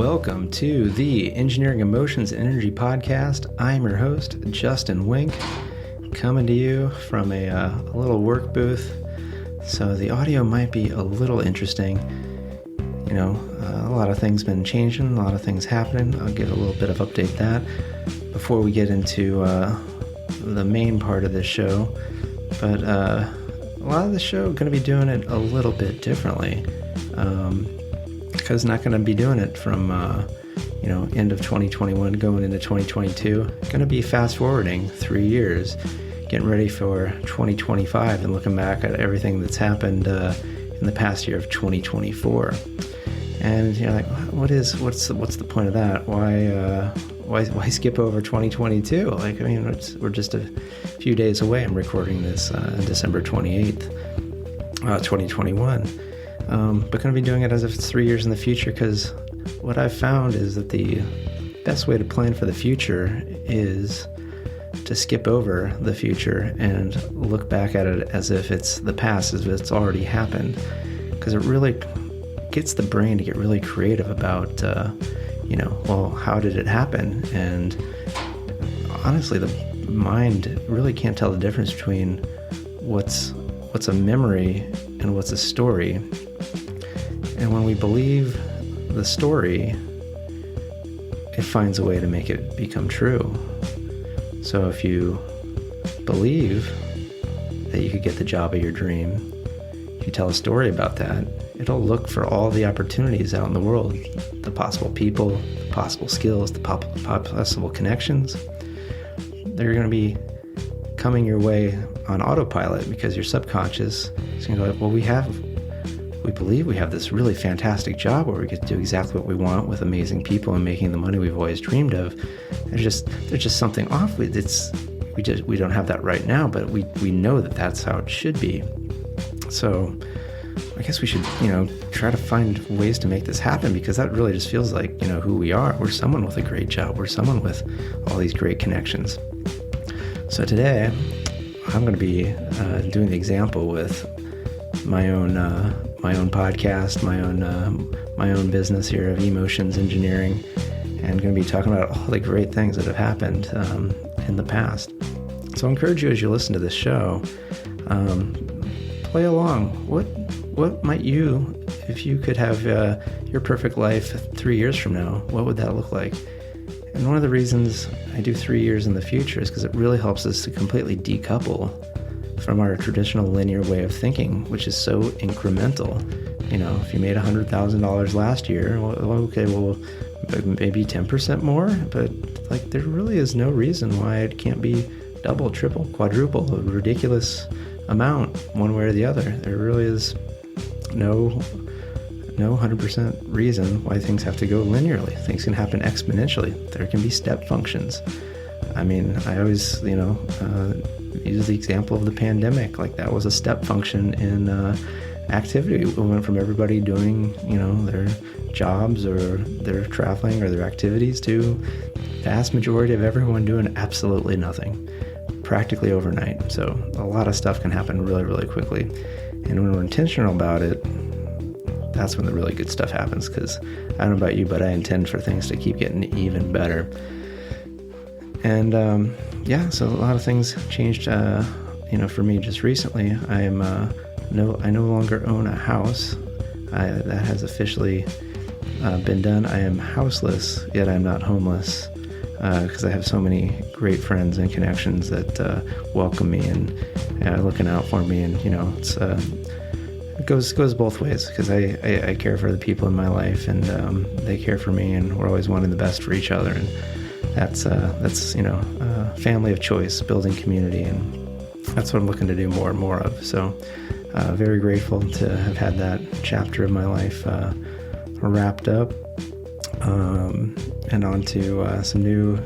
Welcome to the Engineering Emotions and Energy Podcast. I'm your host, Justin Wink, coming to you from a little work booth. So the audio might be a little interesting. You know, a lot of things been changing, a lot of things happening. I'll give a little bit of update that before we get into the main part of this show. But a lot of the show going to be doing it a little bit differently. Because not going to be doing it from, end of 2021 going into 2022. Going to be fast forwarding 3 years, getting ready for 2025 and looking back at everything that's happened in the past year of 2024. And you're like, what's the point of that? Why skip over 2022? Like, I mean, we're just a few days away. I'm recording this December 28th, 2021. But going to be doing it as if it's 3 years in the future, because what I've found is that the best way to plan for the future is to skip over the future and look back at it as if it's the past, as if it's already happened, because it really gets the brain to get really creative about, how did it happen? And honestly, the mind really can't tell the difference between what's a memory and what's a story. And when we believe the story, it finds a way to make it become true. So if you believe that you could get the job of your dream, if you tell a story about that, it'll look for all the opportunities out in the world, the possible people, the possible skills, the possible connections. They're going to be coming your way on autopilot, because your subconscious is going to go, well, we believe we have this really fantastic job where we get to do exactly what we want with amazing people and making the money we've always dreamed of. There's just something off. We don't have that right now, but we know that that's how it should be. So I guess we should, try to find ways to make this happen, because that really just feels like, who we are. We're someone with a great job. We're someone with all these great connections. So today, I'm going to be doing the example with my own podcast, my own business here of Emotions Engineering, and going to be talking about all the great things that have happened in the past. So I encourage you, as you listen to this show, play along. What might you, if you could have your perfect life 3 years from now, what would that look like? And one of the reasons I do 3 years in the future is because it really helps us to completely decouple from our traditional linear way of thinking, which is so incremental. If you made $100,000 last year, maybe 10% more, but there really is no reason why it can't be double, triple, quadruple, a ridiculous amount one way or the other. There really is no 100% reason why things have to go linearly. Things can happen exponentially. There can be step functions. I mean, I always, use the example of the pandemic. Like, that was a step function in activity. We went from everybody doing, their jobs or their traveling or their activities to vast majority of everyone doing absolutely nothing, practically overnight. So a lot of stuff can happen really, really quickly. And when we're intentional about it, that's when the really good stuff happens, because I don't know about you, but I intend for things to keep getting even better. And so a lot of things changed, for me just recently. I no longer own a house. That has officially been done. I am houseless, yet I'm not homeless, because I have so many great friends and connections that welcome me and looking out for me. And, it goes both ways, because I care for the people in my life, and they care for me, and we're always wanting the best for each other. And that's a family of choice, building community, and that's what I'm looking to do more and more of. So very grateful to have had that chapter of my life wrapped up, and on to some new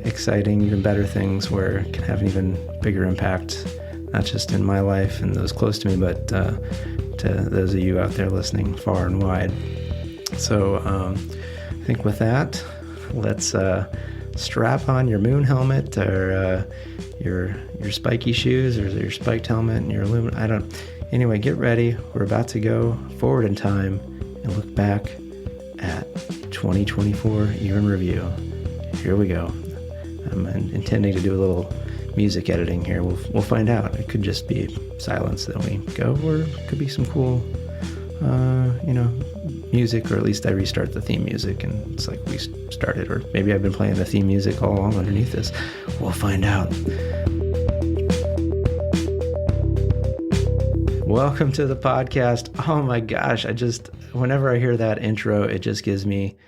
exciting, even better things where it can have an even bigger impact, not just in my life and those close to me, but to those of you out there listening far and wide. So I think with that, let's strap on your moon helmet, or your spiky shoes, or your spiked helmet and your aluminum. Anyway, get ready. We're about to go forward in time and look back at 2024 year in review. Here we go. I'm intending to do a little music editing here. We'll find out. It could just be silence, then we go, or it could be some cool, music, or at least I restart the theme music and it's like we started, or maybe I've been playing the theme music all along underneath this. We'll find out. Welcome to the podcast. Oh my gosh, whenever I hear that intro, it just gives me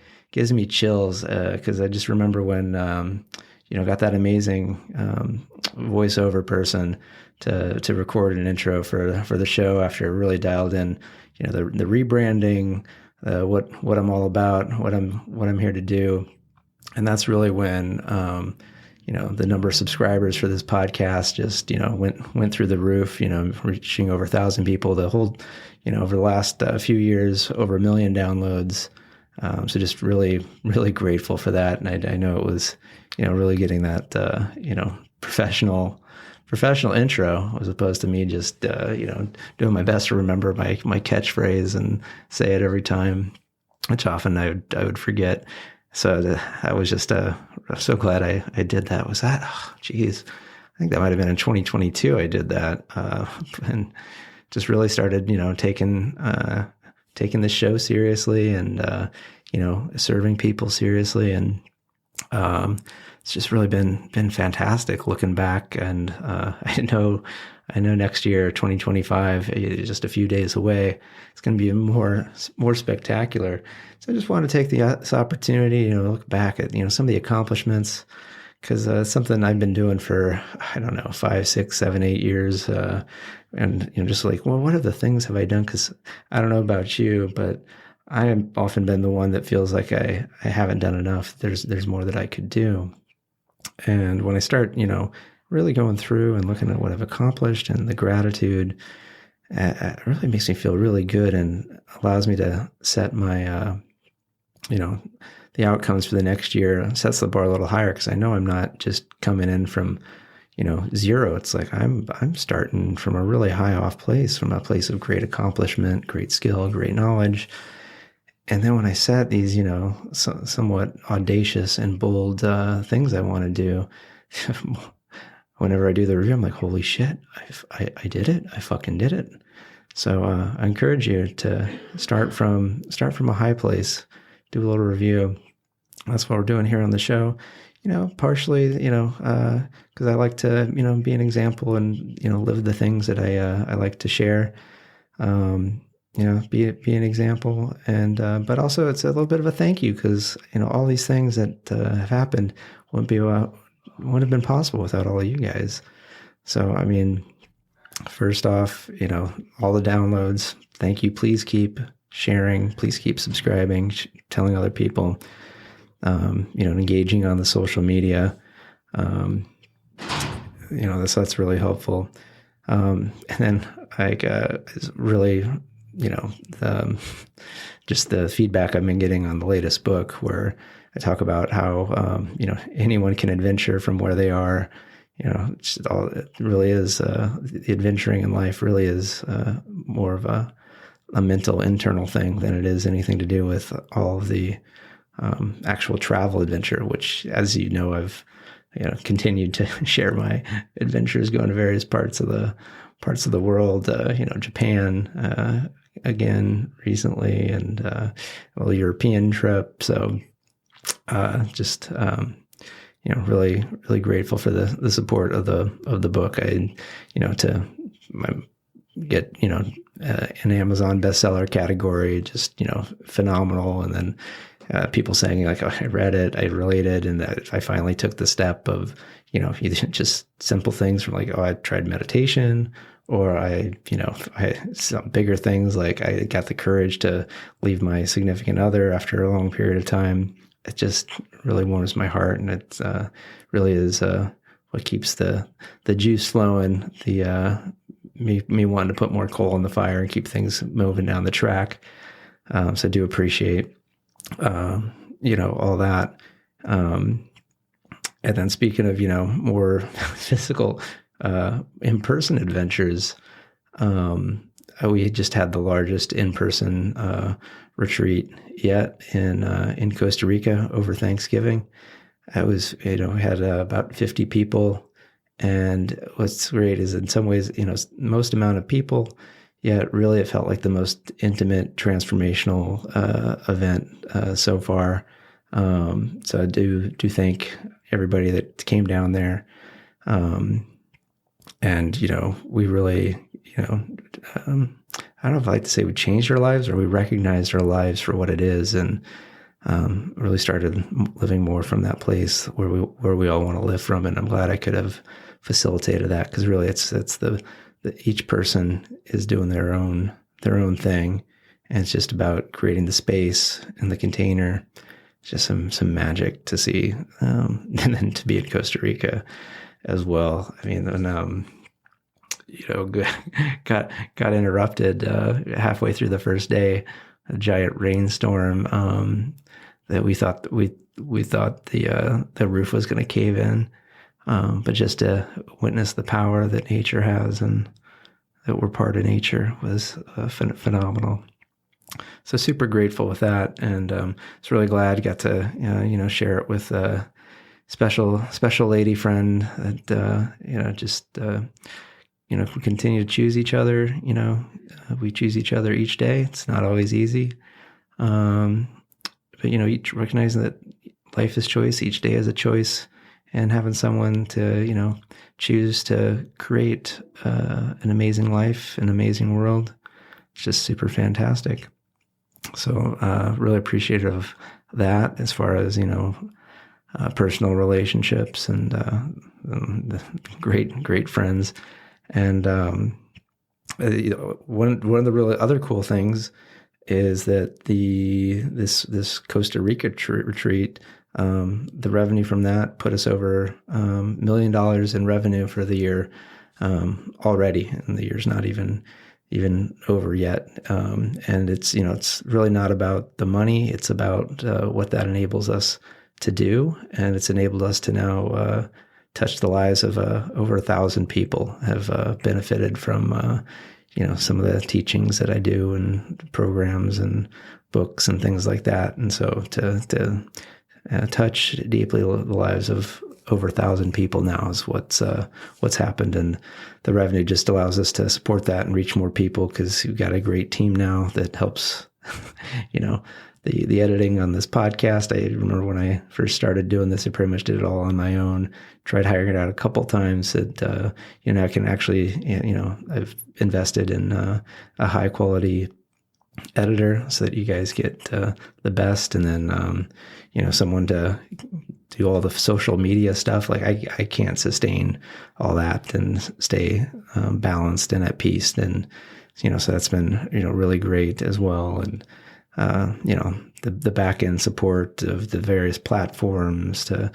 chills, because I just remember when got that amazing voiceover person to record an intro for the show after it really dialed in, the rebranding, what I'm all about, what I'm here to do. And that's really when the number of subscribers for this podcast just went through the roof, reaching over 1,000 people. The whole over the last few years, over 1 million downloads. So just really, really grateful for that. And I know it was, really getting that, professional intro, as opposed to me just, doing my best to remember my catchphrase and say it every time, which often I would forget. So I was just so glad I did that. Was that? Oh, geez. I think that might have been in 2022 I did that. And just really started, taking the show seriously and, serving people seriously. And it's just really been fantastic looking back. And I know next year, 2025, just a few days away, it's going to be more spectacular. So I just want to take this opportunity, look back at, some of the accomplishments, because it's something I've been doing for, 5, 6, 7, 8 years. And, just like, well, what are the things have I done? Because I don't know about you, but I have often been the one that feels like I haven't done enough. There's more that I could do. And when I start, really going through and looking at what I've accomplished and the gratitude, it really makes me feel really good and allows me to set my, the outcomes for the next year, sets the bar a little higher, because I know I'm not just coming in from, zero. It's like I'm starting from a really high off place, from a place of great accomplishment, great skill, great knowledge. And then when I set these, somewhat audacious and bold things I want to do, whenever I do the review, I'm like, holy shit, I did it. I fucking did it. So I encourage you to start from a high place, do a little review. That's what we're doing here on the show. Partially, because I like to, be an example and, live the things that I like to share. Be an example, and but also it's a little bit of a thank you, because all these things that have happened wouldn't have been possible without all of you guys. So I mean, first off, all the downloads, thank you. Please keep sharing. Please keep subscribing, telling other people. Engaging on the social media. That's really helpful. And then is really. Just the feedback I've been getting on the latest book, where I talk about how, anyone can adventure from where they are. It really is, the adventuring in life really is more of a mental, internal thing than it is anything to do with all of the actual travel adventure, which, as you know, I've continued to share my adventures going to various parts of the world, Japan, again recently, and a little European trip. So really, really grateful for the support of the book. I get an Amazon bestseller category, just phenomenal. And then people saying like, oh, I read it, I related, and that I finally took the step of either just simple things from like, oh, I tried meditation, or I some bigger things like I got the courage to leave my significant other after a long period of time. It just really warms my heart, and it really is what keeps the juice flowing, me wanting to put more coal in the fire and keep things moving down the track. So I do appreciate all that. And then speaking of more physical in-person adventures, we just had the largest in-person retreat yet in Costa Rica over Thanksgiving. It was, we had about 50 people. And what's great is in some ways, most amount of people, yet really it felt like the most intimate, transformational event so far. So I do thank everybody that came down there. And, we really, I don't know if I like to say we changed our lives or we recognized our lives for what it is, and really started living more from that place where we all want to live from. And I'm glad I could have facilitated that, because really it's the each person is doing their own thing, and it's just about creating the space and the container. It's just some magic to see, and then to be in Costa Rica as well. I mean, and got interrupted halfway through the first day, a giant rainstorm that we thought the roof was going to cave in. But just to witness the power that nature has and that we're part of nature was phenomenal. So super grateful with that, and was really glad got to share it with a special lady friend that we continue to choose each other. We choose each other each day. It's not always easy, but each recognizing that life is choice. Each day is a choice. And having someone to, choose to create an amazing life, an amazing world, it's just super fantastic. So really appreciative of that as far as, personal relationships and the great friends. And one of the really other cool things is that this Costa Rica retreat, the revenue from that put us over $1 million in revenue for the year already, and the year's not even over yet. And it's really not about the money; it's about what that enables us to do, and it's enabled us to now touch the lives of over 1,000 people have benefited from some of the teachings that I do and programs and books and things like that. And so to touch deeply the lives of over 1,000 people now is what's happened, and the revenue just allows us to support that and reach more people, because we've got a great team now that helps. The editing on this podcast. I remember when I first started doing this, I pretty much did it all on my own. Tried hiring it out a couple times. That I can actually I've invested in a high quality editor so that you guys get the best, and then someone to do all the social media stuff. Like I can't sustain all that and stay balanced and at peace. And so that's been really great as well. And the back end support of the various platforms to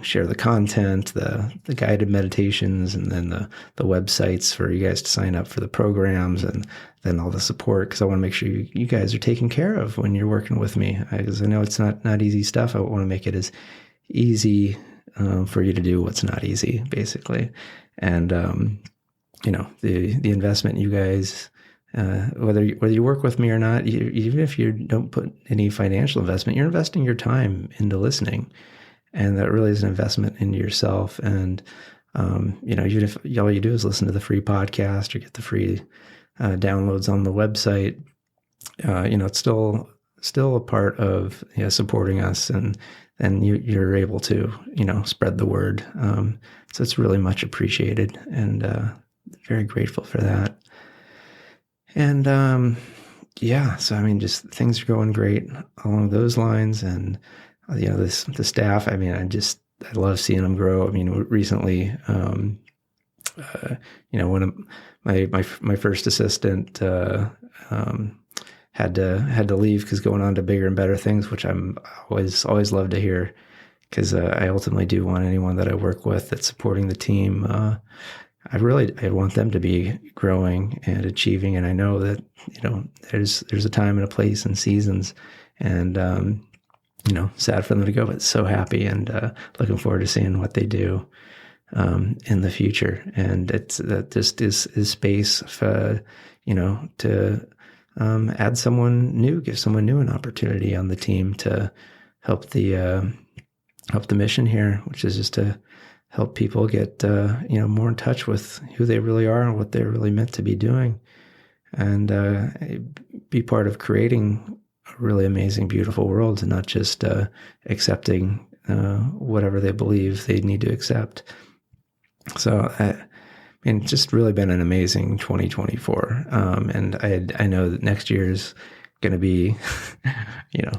share the content, the guided meditations, and then the websites for you guys to sign up for the programs, and then all the support, because I want to make sure you guys are taken care of when you're working with me, because I know it's not easy stuff. I want to make it as easy for you to do what's not easy, basically. And the investment you guys, whether you work with me or not, even if you don't put any financial investment, you're investing your time into listening, and that really is an investment into yourself. And even if all you do is listen to the free podcast or get the free downloads on the website, it's still a part of supporting us, and you're able to spread the word. So it's really much appreciated, and very grateful for that. And so I mean, just things are going great along those lines, and the staff. I mean, I love seeing them grow. I mean, recently, one of my first assistant had to leave because going on to bigger and better things, which I'm always love to hear, because I ultimately do want anyone that I work with that's supporting the team. I want them to be growing and achieving, and I know that there's a time and a place and seasons, and sad for them to go, but so happy and looking forward to seeing what they do in the future. And that just is space for to add someone new, give someone new an opportunity on the team to help the mission here, which is just to help people get more in touch with who they really are and what they're really meant to be doing, and be part of creating a really amazing, beautiful world, and not just accepting whatever they believe they need to accept. So it's just really been an amazing 2024. And I know that next year's going to be,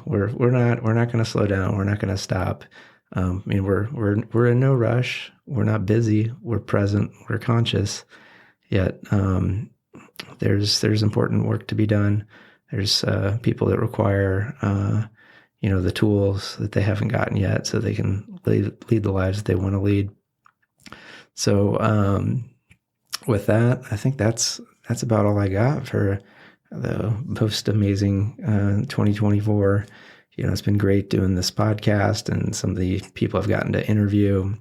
we're not going to slow down. We're not going to stop. We're in no rush. We're not busy. We're present. We're conscious. Yet there's important work to be done. There's people that require the tools that they haven't gotten yet, so they can lead the lives that they want to lead. So with that, I think that's about all I got for the most amazing 2024. It's been great doing this podcast, and some of the people I've gotten to interview,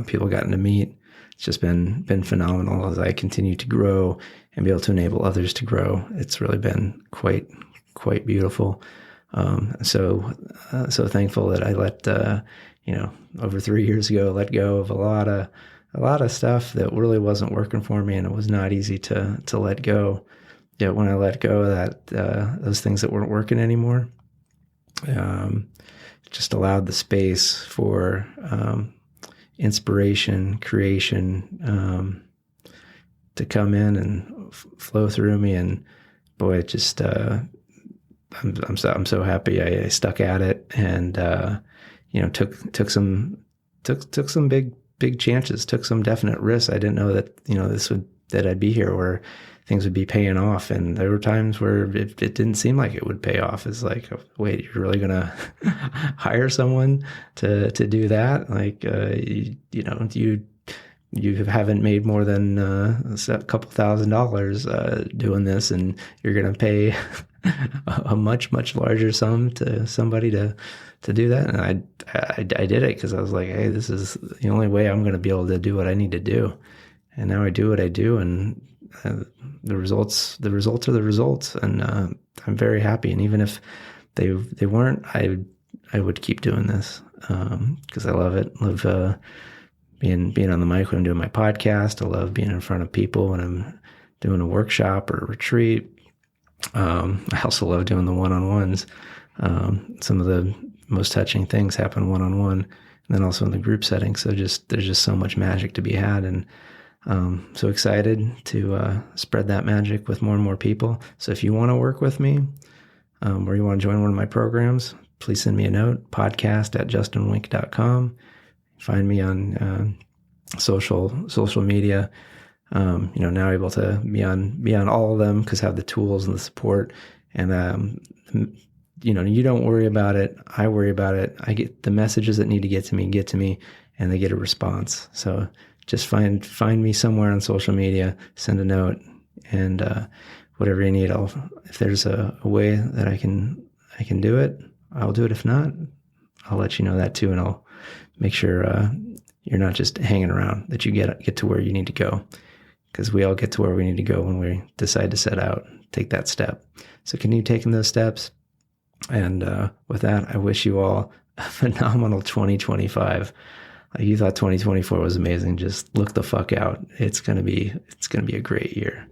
people I've gotten to meet. It's just been phenomenal as I continue to grow and be able to enable others to grow. It's really been quite beautiful. So thankful that I let over 3 years ago, let go of a lot of stuff that really wasn't working for me, and it was not easy to let go. Yet when I let go of that, those things that weren't working anymore, it just allowed the space for inspiration, creation to come in and flow through me. And boy, it just I'm so happy I stuck at it, and took some big chances, took some definite risks. I didn't know that that I'd be here where things would be paying off, and there were times where it didn't seem like it would pay off. It's like, wait, you're really gonna hire someone to do that? Like, you haven't made more than a couple $1,000s doing this, and you're gonna pay a much larger sum to somebody to do that. And I did it because I was like, hey, this is the only way I'm going to be able to do what I need to do. And now I do what I do, and the results are the results. And I'm very happy. And even if they weren't, I would keep doing this because I love it. I love being on the mic when I'm doing my podcast. I love being in front of people when I'm doing a workshop or a retreat. I also love doing the one-on-ones. Some of the most touching things happen one-on-one, and then also in the group setting. So there's just so much magic to be had, and so excited to spread that magic with more and more people. So if you want to work with me, or you want to join one of my programs, please send me a note, podcast@justinwink.com. Find me on social media. Now able to be on all of them because I have the tools and the support. And you don't worry about it. I worry about it. I get the messages that need to get to me, and they get a response. So just find me somewhere on social media, send a note, and whatever you need. If there's a way that I can do it, I'll do it. If not, I'll let you know that too, and I'll make sure you're not just hanging around, that you get to where you need to go. Because we all get to where we need to go when we decide to set out, take that step. So continue taking those steps. And with that, I wish you all a phenomenal 2025. You thought 2024 was amazing. Just look the fuck out. It's gonna be a great year.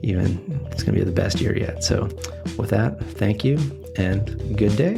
It's gonna be the best year yet. So with that, thank you and good day.